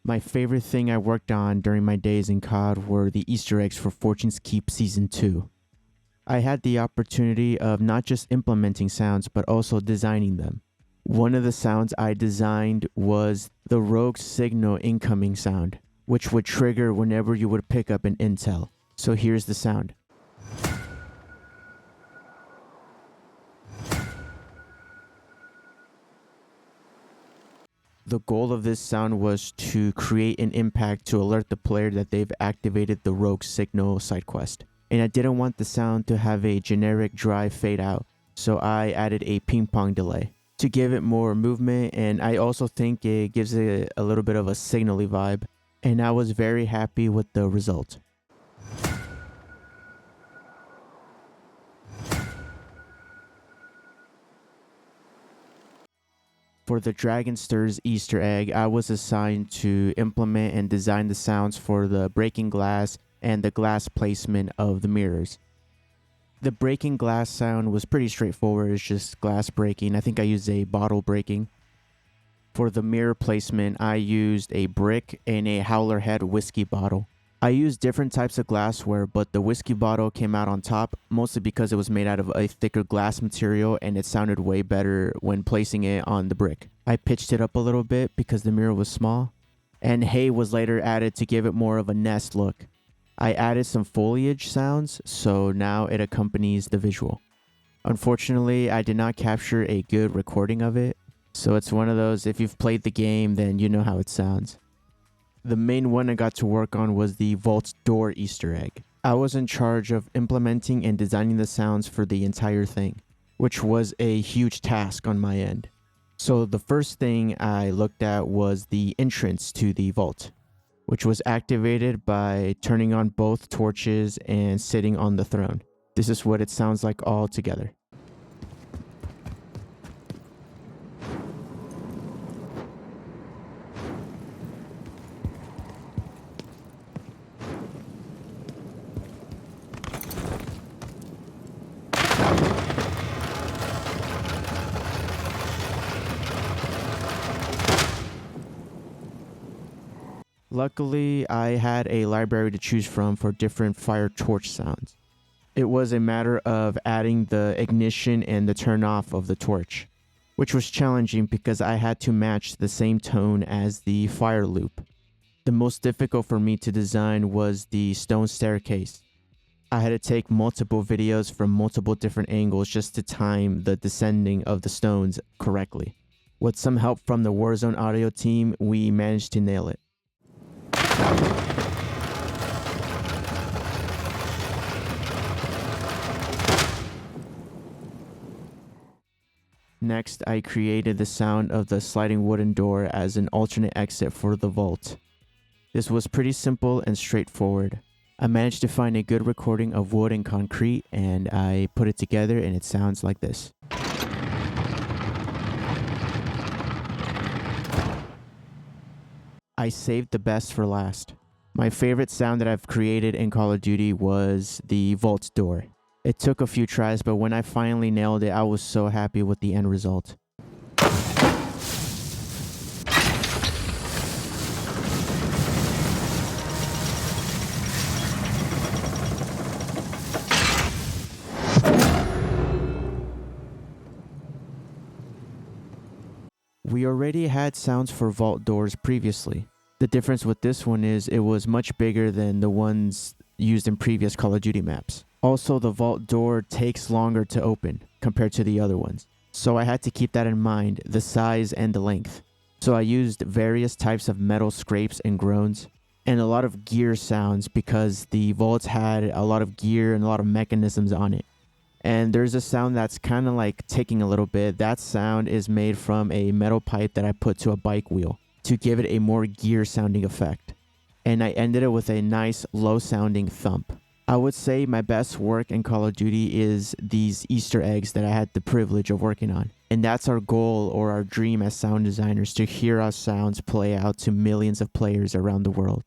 My favorite thing I worked on during my days in COD were the Easter eggs for Fortune's Keep Season 2. I had the opportunity of not just implementing sounds, but also designing them. One of the sounds I designed was the Rogue Signal incoming sound, which would trigger whenever you would pick up an intel. So here's the sound. The goal of this sound was to create an impact to alert the player that they've activated the Rogue Signal side quest. And I didn't want the sound to have a generic dry fade out, so I added a ping pong delay to give it more movement, and I also think it gives it a little bit of a signally vibe, and I was very happy with the result. For the Dragon Stirs Easter egg, I was assigned to implement and design the sounds for the breaking glass and the glass placement of the mirrors. The breaking glass sound was pretty straightforward, it's just glass breaking. I think I used a bottle breaking. For the mirror placement, I used a brick and a Howler Head whiskey bottle. I used different types of glassware, but the whiskey bottle came out on top, mostly because it was made out of a thicker glass material and it sounded way better when placing it on the brick. I pitched it up a little bit because the mirror was small, and hay was later added to give it more of a nest look. I added some foliage sounds, so now it accompanies the visual. Unfortunately, I did not capture a good recording of it, so it's one of those, if you've played the game, then you know how it sounds. The main one I got to work on was the Vault Door Easter egg. I was in charge of implementing and designing the sounds for the entire thing, which was a huge task on my end. So the first thing I looked at was the entrance to the vault, which was activated by turning on both torches and sitting on the throne. This is what it sounds like all together. Luckily, I had a library to choose from for different fire torch sounds. It was a matter of adding the ignition and the turn off of the torch, which was challenging because I had to match the same tone as the fire loop. The most difficult for me to design was the stone staircase. I had to take multiple videos from multiple different angles just to time the descending of the stones correctly. With some help from the Warzone audio team, we managed to nail it. Next, I created the sound of the sliding wooden door as an alternate exit for the vault. This was pretty simple and straightforward. I managed to find a good recording of wood and concrete, and I put it together and it sounds like this. I saved the best for last. My favorite sound that I've created in Call of Duty was the vault door. It took a few tries, but when I finally nailed it, I was so happy with the end result. We already had sounds for vault doors previously. The difference with this one is it was much bigger than the ones used in previous Call of Duty maps. Also, the vault door takes longer to open compared to the other ones. So I had to keep that in mind, the size and the length. So I used various types of metal scrapes and groans, and a lot of gear sounds because the vaults had a lot of gear and a lot of mechanisms on it. And there's a sound that's kind of like ticking a little bit. That sound is made from a metal pipe that I put to a bike wheel to give it a more gear sounding effect. And I ended it with a nice low sounding thump. I would say my best work in Call of Duty is these Easter eggs that I had the privilege of working on. And that's our goal or our dream as sound designers, to hear our sounds play out to millions of players around the world.